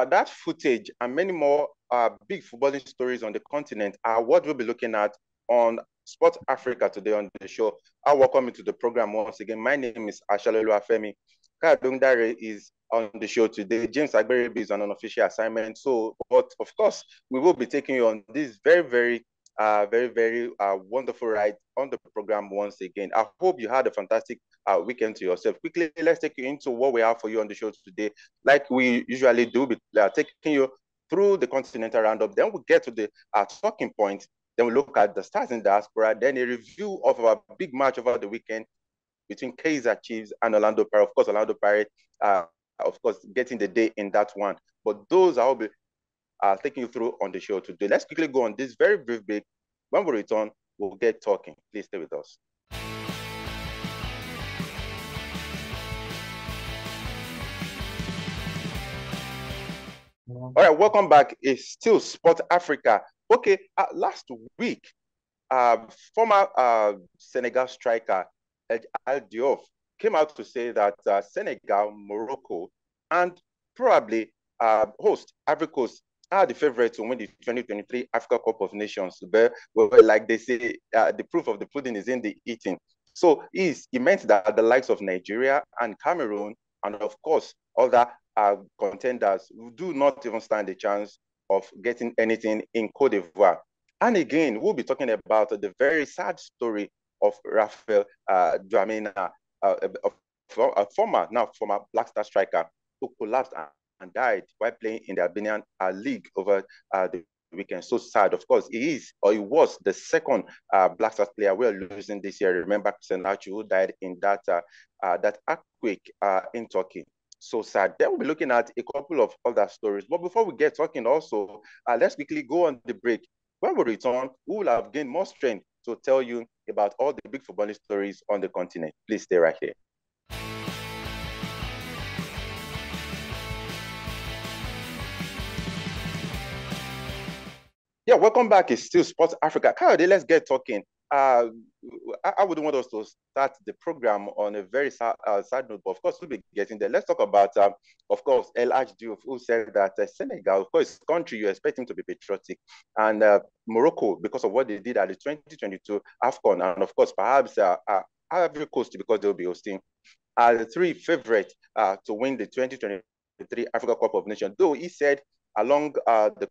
that footage and many more big footballing stories on the continent are what we'll be looking at on Sport Africa today on the show. I welcome you to the program once again. My name is Ashalelu Afemi. Kayodungdare is on the show today. James Agberebe is on an official assignment. So, but of course, we will be taking you on this very wonderful ride on the program once again. I hope you had a fantastic weekend to yourself. Quickly, let's take you into what we have for you on the show today. Like we usually do, taking you through the continental roundup. Then we'll get to the talking points. Then we look at the stars in diaspora. Then a review of our big match over the weekend between Kaizer Chiefs and Orlando Pirates. Of course, Orlando Pirates, of course, getting the day in that one. But those I will be taking you through on the show today. Let's quickly go on this very brief break. When we return, we'll get talking. Please stay with us. All right, welcome back. It's still Sport Africa. Okay, last week, former Senegal striker Al Diouf came out to say that Senegal, Morocco, and probably host Ivory Coast are the favorites to win the 2023 Africa Cup of Nations. But like they say, the proof of the pudding is in the eating. So he meant that the likes of Nigeria and Cameroon, and of course, other contenders do not even stand a chance of getting anything in Cote d'Ivoire. And again, we'll be talking about the very sad story of Raphael Dwamena, a former Black Star striker who collapsed and died while playing in the Albanian league over the weekend. So sad. Of course, he was the second Black Stars player we're losing this year. Remember Egnatia, who died in that earthquake in Turkey. So sad. Then we'll be looking at a couple of other stories. But before we get talking also, let's quickly go on the break. When we return, we will have gained more strength to tell you about all the big footballing stories on the continent. Please stay right here. Yeah, welcome back. It's still Sports Africa. Kayode, let's get talking. I wouldn't want us to start the program on a very sad note, but of course, we'll be getting there. Let's talk about, of course, El Diouf, who said that Senegal, of course, country, you expect him to be patriotic, and Morocco, because of what they did at the 2022 AFCON, and of course, perhaps Ivory Coast, because they'll be hosting, are the three favorites to win the 2023 Africa Cup of Nations. Though he said along the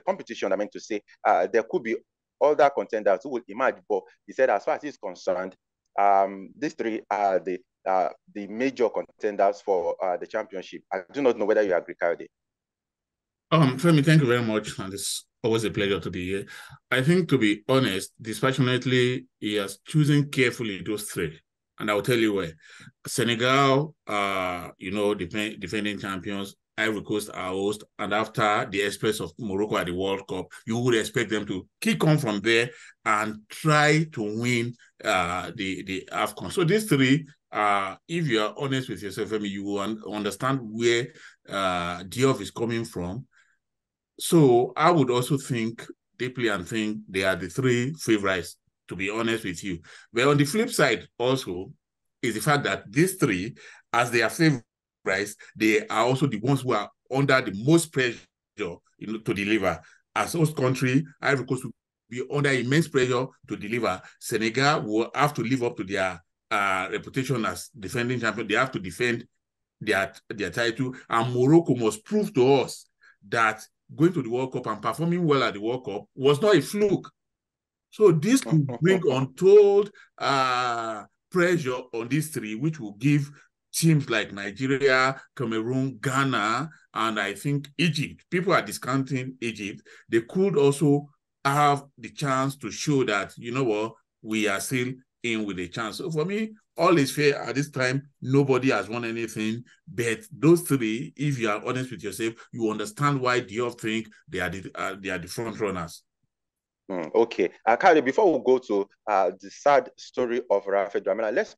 competition, I meant to say, there could be other contenders who will emerge, but he said as far as he's concerned, these three are the major contenders for the championship. I do not know whether you agree, Kayode. Femi, thank you very much, and it's always a pleasure to be here. I think, to be honest, dispassionately, he has chosen carefully those three, and I'll tell you why. Senegal, defending champions. Ivory Coast are host, and after the express of Morocco at the World Cup, you would expect them to kick on from there and try to win the AFCON. So these three, if you are honest with yourself, I mean, you will understand where Diouf is coming from. So I would also think deeply and think they are the three favorites, to be honest with you. But on the flip side also is the fact that these three, as they are favorites, they are also the ones who are under the most pressure to deliver. As host country, Ivory Coast will be under immense pressure to deliver. Senegal will have to live up to their reputation as defending champion. They have to defend their title. And Morocco must prove to us that going to the World Cup and performing well at the World Cup was not a fluke. So this could bring untold pressure on these three, which will give teams like Nigeria, Cameroon, Ghana, and I think Egypt. People are discounting Egypt. They could also have the chance to show that, you know what, we are still in with a chance. So for me, all is fair at this time. Nobody has won anything. But those three, if you are honest with yourself, you understand why Diouf think they are the front runners. Okay. Kayode, before we go to the sad story of Raphael Dwamena, let's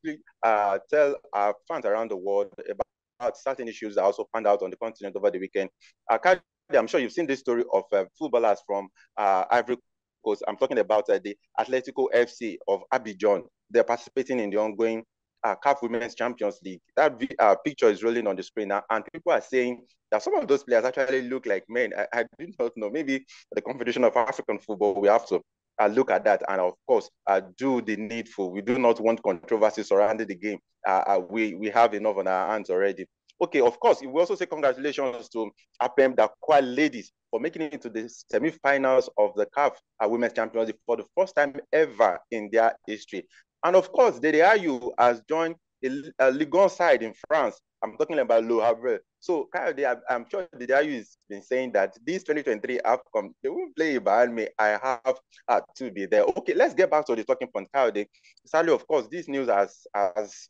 tell our fans around the world about certain issues that also panned out on the continent over the weekend. Kayode, I'm sure you've seen this story of footballers from Ivory Coast. I'm talking about the Atletico FC of Abidjan. They're participating in the ongoing CAF Women's Champions League. That picture is rolling on the screen now, and people are saying that some of those players actually look like men. I did not know. Maybe the Confederation of African Football, we have to look at that, and of course, do the needful. We do not want controversy surrounding the game. We have enough on our hands already. Okay, of course, we also say congratulations to APEM Dakwa ladies for making it into the semi-finals of the CAF Women's Champions League for the first time ever in their history. And of course, DDIU has joined a Ligue 1 side in France. I'm talking about Le Havre. So, I'm sure DDIU has been saying that this 2023 AFCON, they won't play behind me. I have to be there. Okay, let's get back to the talking point. Sadly, of course, this news has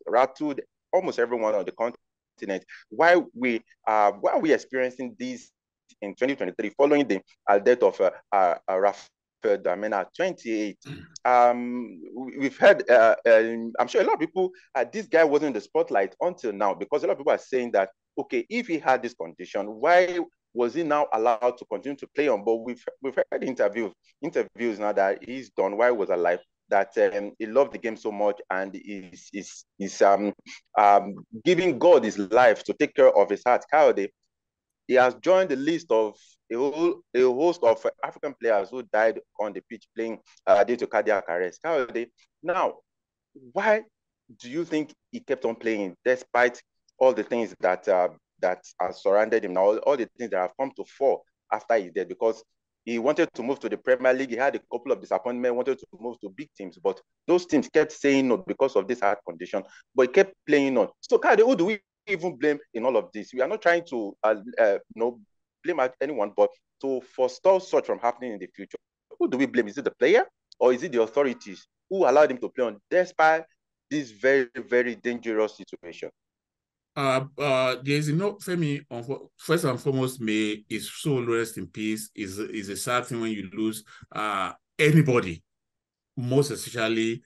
rattled almost everyone on the continent. Why we experiencing this in 2023 following the death of Raphael Dwamena, 28. We've heard, I'm sure a lot of people, this guy wasn't in the spotlight until now, because a lot of people are saying that, okay, if he had this condition, why was he now allowed to continue to play on? But we've heard interviews now that he's done while he was alive, that he loved the game so much, and is giving God his life to take care of his heart. Kayode, he has joined the list of a host of African players who died on the pitch playing due to cardiac arrest. Now, why do you think he kept on playing despite all the things that have surrounded him now, all the things that have come to fall after he's dead? Because he wanted to move to the Premier League. He had a couple of disappointments, wanted to move to big teams, but those teams kept saying no because of this heart condition, but he kept playing on. So, Kayode, who do we even blame in all of this? We are not trying to blame anyone, but to forestall such from happening in the future, who do we blame? Is it the player, or is it the authorities who allowed him to play on despite this very, very dangerous situation? There's Femi, first and foremost, may his soul rest in peace. Is a sad thing when you lose anybody, most especially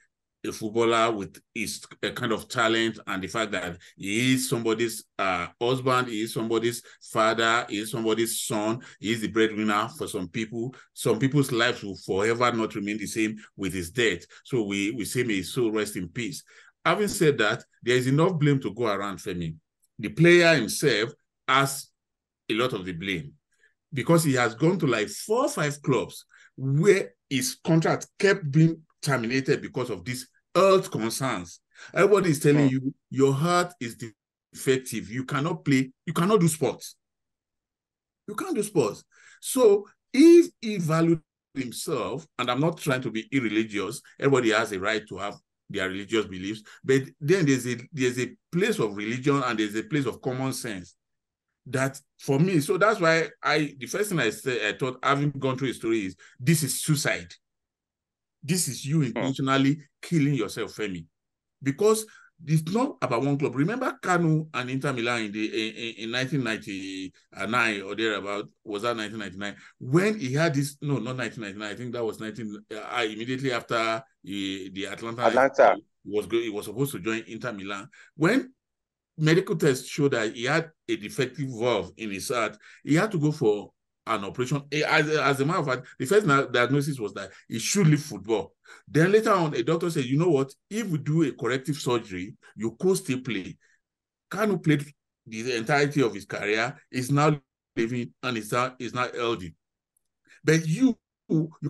a footballer with his kind of talent, and the fact that he is somebody's husband, he is somebody's father, he is somebody's son, he is the breadwinner for some people. Some people's lives will forever not remain the same with his death. So we say may his soul rest in peace. Having said that, there is enough blame to go around, Femi. The player himself has a lot of the blame, because he has gone to like 4 or 5 clubs where his contract kept being terminated because of these health concerns. Everybody is telling you your heart is defective. You cannot play. You cannot do sports. You can't do sports. So if he valued himself, and I'm not trying to be irreligious, everybody has a right to have their religious beliefs, but then there's a place of religion and there's a place of common sense. That for me, so that's why the first thing I thought, having gone through a story, is this is suicide. This is you intentionally killing yourself, Femi. Because it's not about one club. Remember Kanu and Inter Milan in 1999 or thereabout, was that 1999? When he had this, no, not 1999, I think that was immediately after the Atlanta. He was supposed to join Inter Milan. When medical tests showed that he had a defective valve in his heart, he had to go for an operation. As a matter of fact, the first diagnosis was that he should leave football. Then later on, a doctor said, you know what, if we do a corrective surgery, you could still play. Kanu played the entirety of his career, is now living, and is now healthy. But you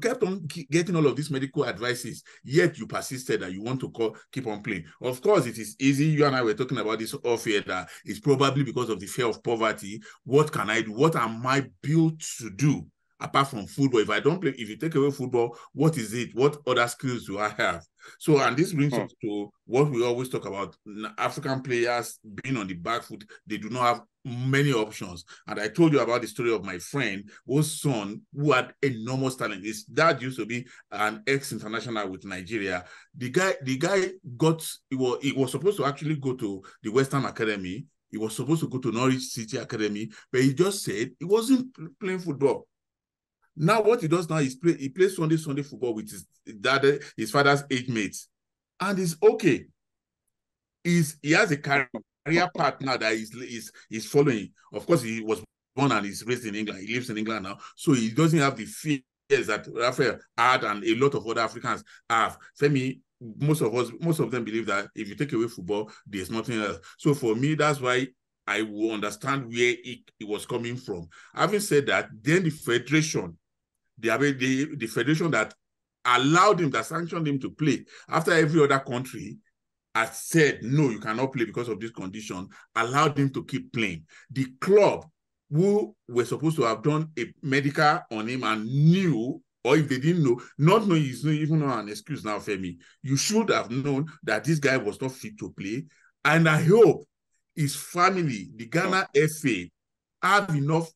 kept on getting all of these medical advices, yet you persisted that you want to keep on playing. Of course, it is easy. You and I were talking about this off here, that it's probably because of the fear of poverty. What can I do? What am I built to do apart from football? If I don't play, if you take away football, what is it? What other skills do I have? So, and this brings us to what we always talk about: African players being on the back foot. They do not have many options. And I told you about the story of my friend whose son, who had enormous talent. His dad used to be an ex-international with Nigeria. The guy he was supposed to actually go to the Western Academy. He was supposed to go to Norwich City Academy, but he just said he wasn't playing football. Now what he does now is he plays Sunday football with his father's age mates, and it's okay. He has a career path now that he's following. Of course, he was born and he's raised in England. He lives in England now, so he doesn't have the fears that Raphael had and a lot of other Africans have. Femi, most of them believe that if you take away football, there's nothing else. So for me, that's why I will understand where it was coming from. Having said that, then the federation, the federation that allowed him, that sanctioned him to play after every other country has said, no, you cannot play because of this condition, allowed him to keep playing. The club who were supposed to have done a medical on him and knew, or if they didn't know, not knowing is not even an excuse now, Femi. You should have known that this guy was not fit to play. And I hope his family, the Ghana FA, have enough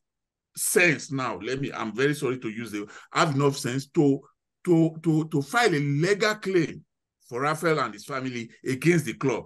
sense now. I'm very sorry to use have enough sense to file a legal claim for Raphael and his family against the club.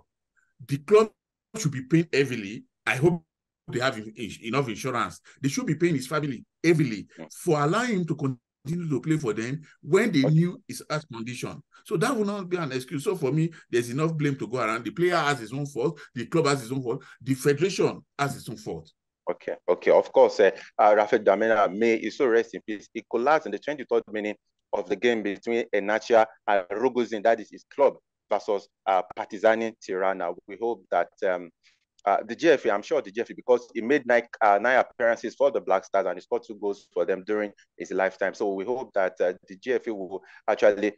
The club should be paying heavily. I hope they have enough insurance. They should be paying his family heavily for allowing him to continue to play for them when they knew his health condition. So that will not be an excuse. So for me, there's enough blame to go around. The player has his own fault. The club has his own fault. The federation has its own fault. Okay. Of course, Raphael Dwamena, may he so rest in peace. He collapsed in the 23rd minute of the game between Egnatia and Rogozin, that is his club, versus Partizani Tirana. We hope that the GFA, I'm sure the GFA, because he made 9 appearances for the Black Stars and he scored 2 goals for them during his lifetime. So we hope that the GFA will actually,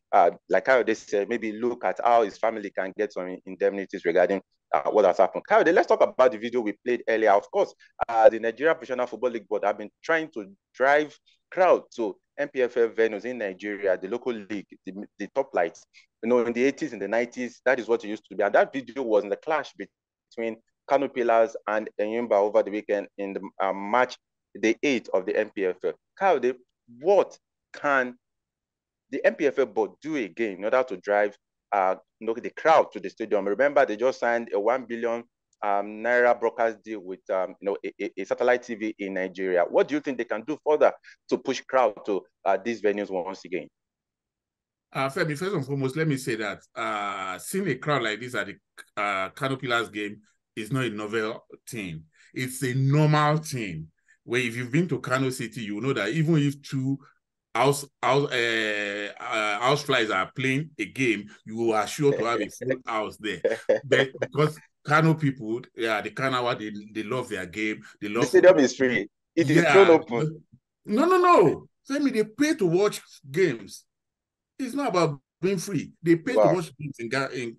like how they said, maybe look at how his family can get some indemnities regarding what has happened. Kayode, let's talk about the video we played earlier. Of course, the Nigeria Professional Football League Board have been trying to drive crowd to MPFL venues in Nigeria, the local league, the top lights. In the 80s and the 90s, that is what it used to be. And that video was in the clash between Kano Pillars and Enyimba over the weekend in the match, the 8th of the MPFL. Kayode, what can the MPFL board do again in order to drive the crowd to the stadium? Remember, they just signed a 1 billion naira broadcast deal with a satellite TV in Nigeria. What do you think they can do further to push crowd to these venues once again? Femi, first and foremost, let me say that seeing a crowd like this at the Kano Pillars game is not a novel thing. It's a normal thing. Where if you've been to Kano City, you know that even if 2 house flies are playing a game, you are sure to have a full house there. But because Kano people, the Kanawa, they love their game. They love the stadium is free. It is thrown open. No. Femi, they pay to watch games. It's not about being free. They pay to watch games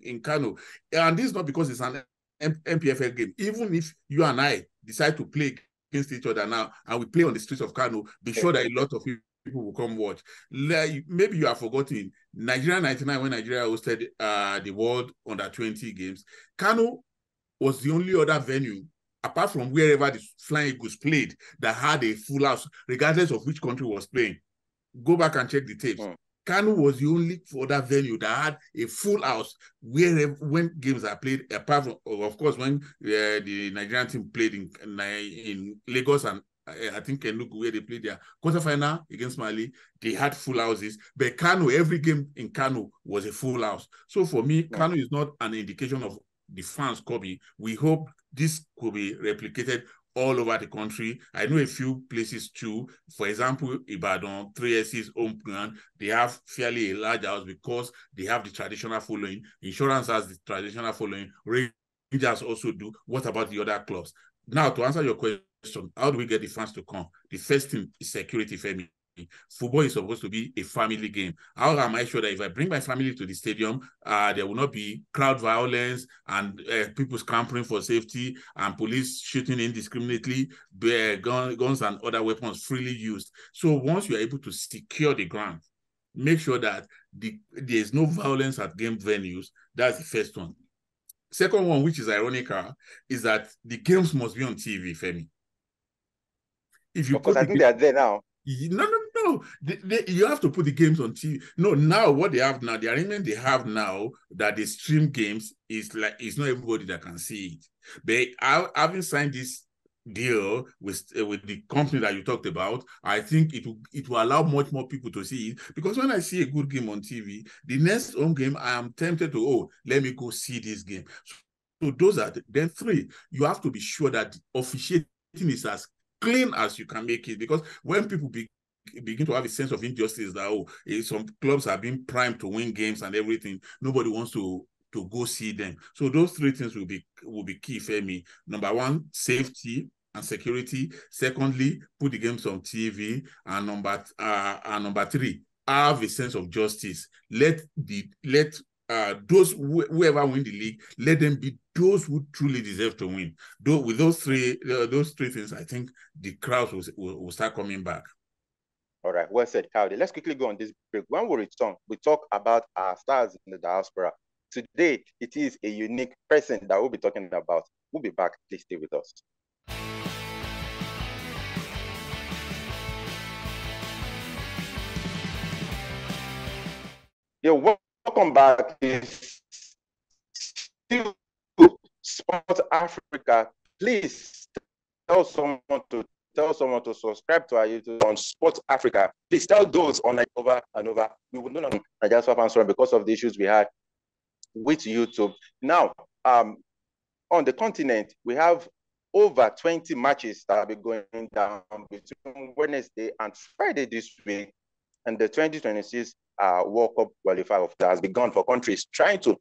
in Kano. And this is not because it's an MPFL game. Even if you and I decide to play against each other now and we play on the streets of Kano, be sure that a lot of people will come watch. Maybe you have forgotten, Nigeria 99, when Nigeria hosted the World Under-20 games, Kano was the only other venue, apart from wherever the Flying Eagles played, that had a full house, regardless of which country was playing. Go back and check the tapes. Kano was the only other venue that had a full house when games are played, apart from, of course, when the Nigerian team played in Lagos and I think Enugu, where they played their quarterfinal against Mali, they had full houses. But Kano, every game in Kano was a full house. So for me, Kano is not an indication of the fans coming. We hope this could be replicated all over the country. I know a few places too. For example, Ibadan, 3SC's home ground, they have fairly a large house because they have the traditional following. Insurance has the traditional following. Rangers also do. What about the other clubs? Now, to answer your question, how do we get the fans to come? The first thing is security, Femi. Football is supposed to be a family game. How am I sure that if I bring my family to the stadium, there will not be crowd violence and people scampering for safety and police shooting indiscriminately, guns and other weapons freely used? So once you are able to secure the ground, make sure that there's no violence at game venues. That's the first one. Second one, which is ironical, is that the games must be on TV, Femi. If you I think they are there now. No. You have to put the games on TV. No, now what they have now, the arrangement they have now that they stream games is like, it's not everybody that can see it. But having signed this deal with the company that you talked about, I think it will allow much more people to see it. Because when I see a good game on TV, the next home game, I am tempted to, let me go see this game. So those are then 3. You have to be sure that officiating is as clean as you can make it, because when people begin begin to have a sense of injustice that, oh, some clubs are being primed to win games and everything. Nobody wants to go see them. So those three things will be key for me. Number one, safety and security. Secondly, put the games on TV. And number three, have a sense of justice. Let those whoever win the league, let them be those who truly deserve to win. Though with those three things, I think the crowds will start coming back. All right, well said, Cowdy. Let's quickly go on this break. When we return, we talk about our stars in the diaspora. Today, it is a unique person that we'll be talking about. We'll be back. Please stay with us. Yeah, welcome back. It's still Sport Africa. Please tell someone to subscribe to our YouTube on Sport Africa. Please tell those on over and over. We would not know Nigeria's answer because of the issues we had with YouTube. Now, on the continent, we have over 20 matches that will be going down between Wednesday and Friday this week, and the 2026 World Cup qualifier has begun for countries trying to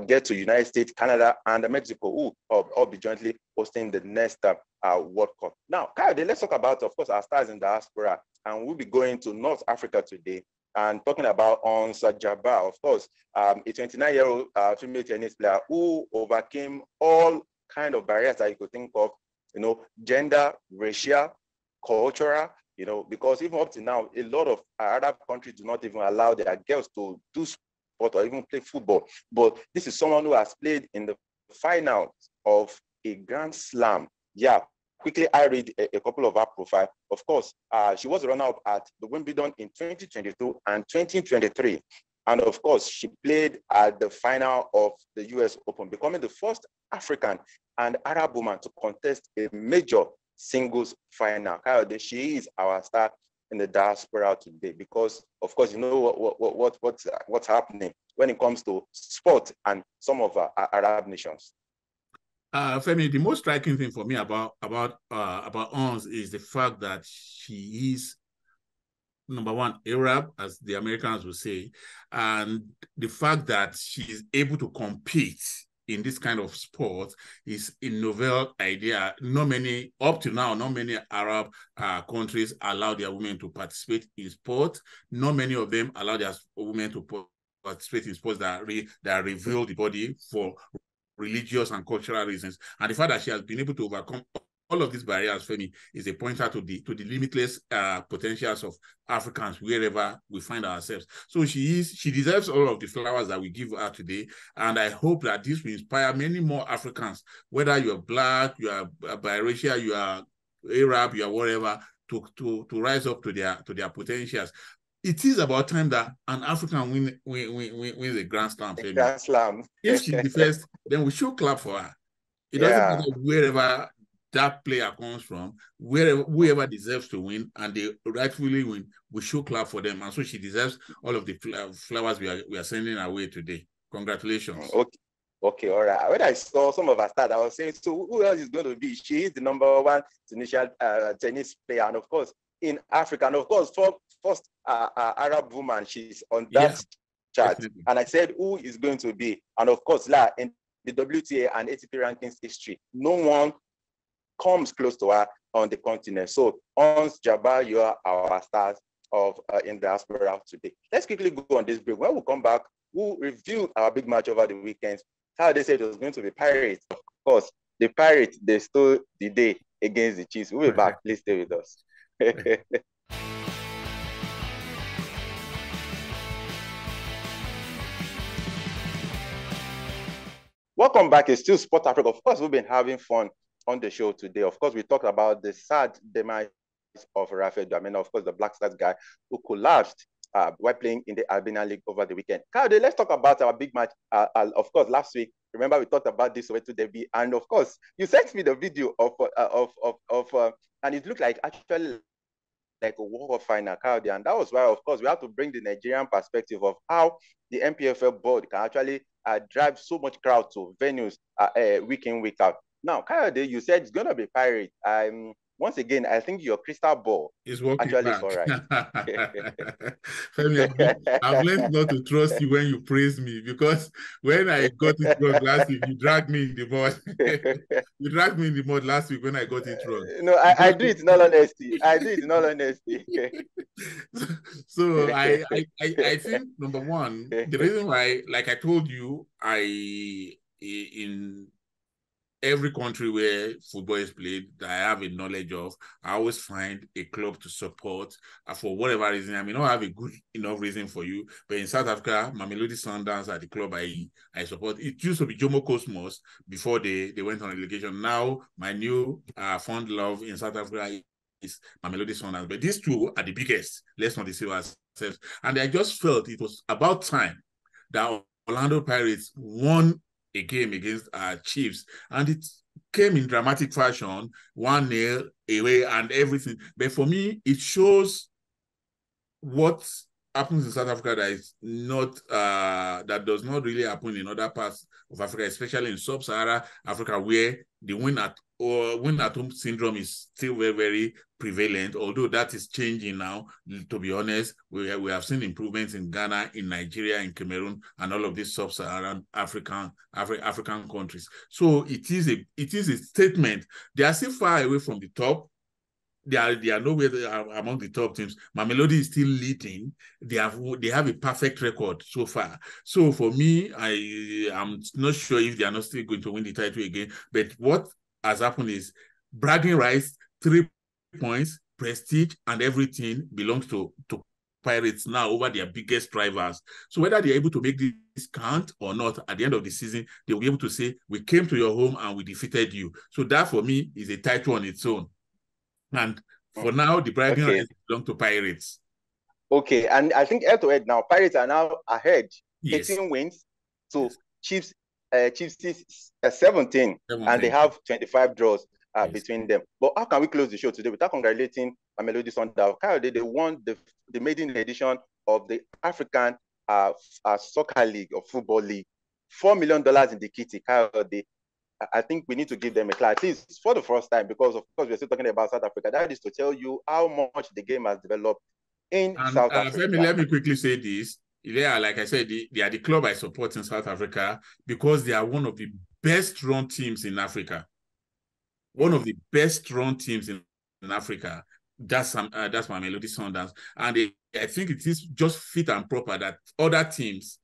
get to United States, Canada, and Mexico, who all be jointly hosting the next World Cup. Now, Kayode, let's talk about, of course, our stars in diaspora, and we'll be going to North Africa today and talking about Ons Jabeur, of course, a 29-year-old female tennis player who overcame all kind of barriers that you could think of, gender, racial, cultural, because even up to now, a lot of Arab countries do not even allow their girls to do sport or even play football. But this is someone who has played in the finals of a Grand Slam. Yeah, quickly, I read a couple of her profile. Of course, she was a runner-up at the Wimbledon in 2022 and 2023. And of course, she played at the final of the US Open, becoming the first African and Arab woman to contest a major singles final. Kayode, she is our star in the diaspora today because, of course, what's happening when it comes to sport and some of our Arab nations. Femi, the most striking thing for me about Ons is the fact that she is, number one, Arab, as the Americans would say, and the fact that she is able to compete in this kind of sport is a novel idea. Up to now, not many Arab countries allow their women to participate in sport. Not many of them allow their women to participate in sports that reveal the body for religious and cultural reasons. And the fact that she has been able to overcome all of these barriers, for me, is a pointer to the limitless potentials of Africans wherever we find ourselves. So she deserves all of the flowers that we give her today, and I hope that this will inspire many more Africans, whether you are Black, you are biracial, you are Arab, you are whatever, to rise up to their potentials. It is about time that an African wins a Grand Slam. Grand Slam. If she's the first, then we should clap for her. It doesn't matter wherever that player comes from, whoever deserves to win and they rightfully win, we should clap for them. And so she deserves all of the flowers we are sending her way today. Congratulations. Okay, all right. When I saw some of her stats, I was saying, so who else is going to be? She is the number one Tunisian tennis player, and of course, in Africa, and of course, first Arab woman, she's on that chart. Definitely. And I said, who is going to be? And of course, in the WTA and ATP rankings history, no one comes close to her on the continent. So, Ons Jabeur, you are our stars of in diaspora today. Let's quickly go on this break. When we come back, we'll review our big match over the weekend. How they said it was going to be Pirates. Of course, the Pirates, they stole the day against the Chiefs. We'll be back. Please stay with us. Welcome back. It's still Sport Africa. Of course, we've been having fun on the show today. Of course, we talked about the sad demise of Raphael Dwamena, of course, the Black Stars guy who collapsed while playing in the Albanian League over the weekend. Kayode, let's talk about our big match. Of course, last week, remember we talked about this Soweto derby, and of course, you sent me the video and it looked like actually like a World Cup final, Kayode, and that was why, of course, we have to bring the Nigerian perspective of how the NPFL board can actually drive so much crowd to venues week in, week out. Now, Kayode, you said it's going to be Pirates. once again, I think your crystal ball is working actually back. Is all right. Femi, I've learned not to trust you when you praise me, because when I got it wrong last week, you dragged me in the mud. You dragged me in the mud last week when I got it wrong. No, I do it in all honesty. I do it in all honesty. So I think, number one, the reason why, like I told you, in every country where football is played that I have a knowledge of, I always find a club to support for whatever reason. I may not have a good enough reason for you, but in South Africa, Mamelodi Sundowns are the club I support. It used to be Jomo Cosmos before they went on relegation. Now, my new fond love in South Africa is Mamelodi Sundowns. But these two are the biggest. Let's not deceive ourselves. And I just felt it was about time that Orlando Pirates won a game against Chiefs, and it came in dramatic fashion, 1-0 away and everything. But for me, it shows what happens in South Africa that is not that does not really happen in other parts of Africa, especially in sub-Saharan Africa, where the win at home syndrome is still very, very prevalent, although that is changing now. To be honest, we have seen improvements in Ghana, in Nigeria, in Cameroon, and all of these sub-Saharan African countries. So it is a statement. They are still far away from the top. They are nowhere among the top teams. Mamelodi is still leading. They have a perfect record so far. So for me, I'm not sure if they are not still going to win the title again. But what has happened is bragging rights, 3 points, prestige, and everything belongs to Pirates now over their biggest rivals. So whether they're able to make this count or not, at the end of the season, they will be able to say, we came to your home and we defeated you. So that for me is a title on its own. And for now, the bragging rights belong to Pirates. Okay, and I think head-to-head now, Pirates are now ahead. Yes. 18 wins. So yes. Chiefs is 17, and they have 25 draws yes. between them. But how can we close the show today without congratulating Mamelodi Sundowns? They won the maiden edition of the African Soccer League or Football League. $4 million in the kitty. I think we need to give them a clap, at least for the first time, because of course we're still talking about South Africa. That is to tell you how much the game has developed in South Africa. Let me quickly say this. Yeah, like I said, they are the club I support in South Africa because they are one of the best run teams in Africa. One of the best run teams in Africa. That's Mamelodi Sundowns. And I think it is just fit and proper that other teams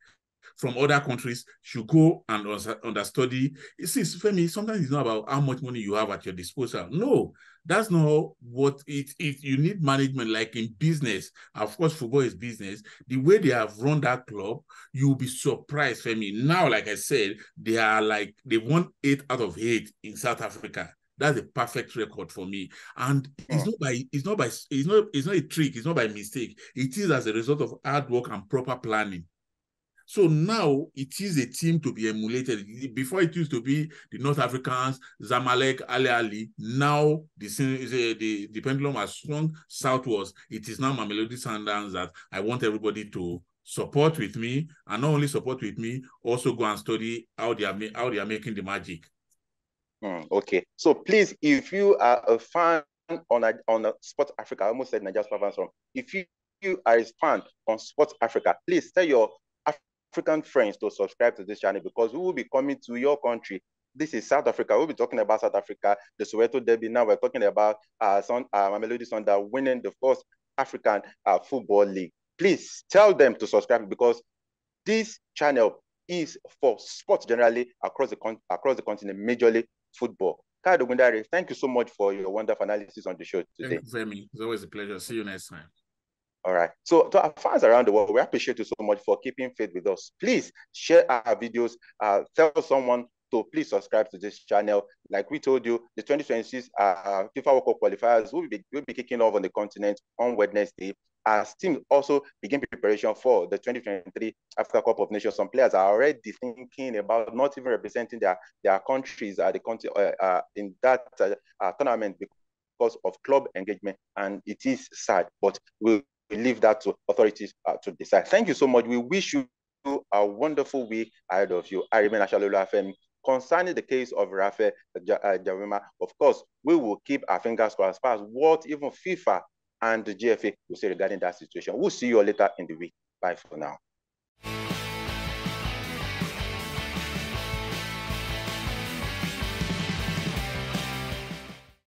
from other countries should go and understudy. You see, Femi, sometimes it's not about how much money you have at your disposal. No, that's not what you need management, like in business. Of course, football is business. The way they have run that club, you'll be surprised, Femi. Now, like I said, they won 8 out of 8 in South Africa. That's a perfect record for me. And it's not a trick, it's not by mistake. It is as a result of hard work and proper planning. So now it is a team to be emulated. Before it used to be the North Africans, Zamalek, Ali. Now the pendulum has swung southwards. It is now Mamelodi Sundowns that I want everybody to support with me, and not only support with me, also go and study how they are making the magic. Okay, so please, if you are a fan on Sport Africa, I almost said Nigeria Sport Fans. If you are a fan on Sport Africa, please tell your African friends to subscribe to this channel, because we will be coming to your country. This is South Africa. We'll be talking about South Africa, the Soweto Derby. Now we're talking about Mamelodi Sundowns winning the first African Football League. Please tell them to subscribe, because this channel is for sports generally across the continent, majorly football. Thank you so much for your wonderful analysis on the show today. Thank you, Femi. It's always a pleasure. See you next time. All right. So to our fans around the world, we appreciate you so much for keeping faith with us. Please share our videos. Tell someone to please subscribe to this channel. Like we told you, the 2026 FIFA World Cup qualifiers will be kicking off on the continent on Wednesday. As teams also begin preparation for the 2023 Africa Cup of Nations. Some players are already thinking about not even representing their countries in that tournament because of club engagement, and it is sad, but we leave that to authorities to decide. Thank you so much. We wish you a wonderful week ahead of you. I remain Ashalulu FM. concerning the case of Raphael Dwamena, of course, we will keep our fingers crossed as far as what even FIFA and the GFA will say regarding that situation. We'll see you all later in the week. Bye for now.